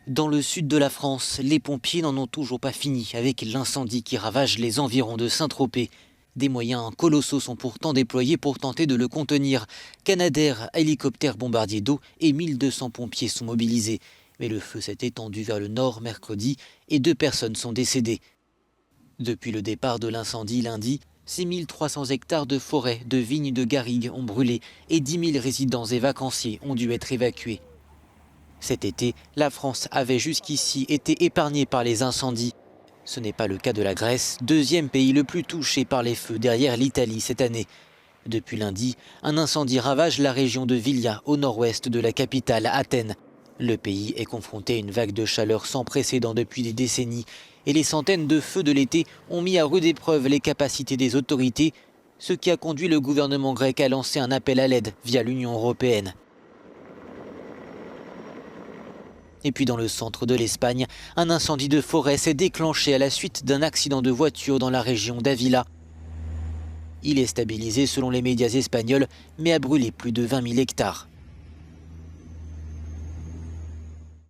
Dans le sud de la France, les pompiers n'en ont toujours pas fini avec l'incendie qui ravage les environs de Saint-Tropez. Des moyens colossaux sont pourtant déployés pour tenter de le contenir. Canadair, hélicoptères bombardiers d'eau et 1200 pompiers sont mobilisés. Mais le feu s'est étendu vers le nord mercredi et 2 personnes sont décédées. Depuis le départ de l'incendie lundi, 6300 hectares de forêt, de vignes de garrigues ont brûlé et 10 000 résidents et vacanciers ont dû être évacués. Cet été, la France avait jusqu'ici été épargnée par les incendies. Ce n'est pas le cas de la Grèce, deuxième pays le plus touché par les feux derrière l'Italie cette année. Depuis lundi, un incendie ravage la région de Vilia, au nord-ouest de la capitale, Athènes. Le pays est confronté à une vague de chaleur sans précédent depuis des décennies et les centaines de feux de l'été ont mis à rude épreuve les capacités des autorités, ce qui a conduit le gouvernement grec à lancer un appel à l'aide via l'Union européenne. Et puis dans le centre de l'Espagne, un incendie de forêt s'est déclenché à la suite d'un accident de voiture dans la région d'Avila. Il est stabilisé selon les médias espagnols, mais a brûlé plus de 20 000 hectares.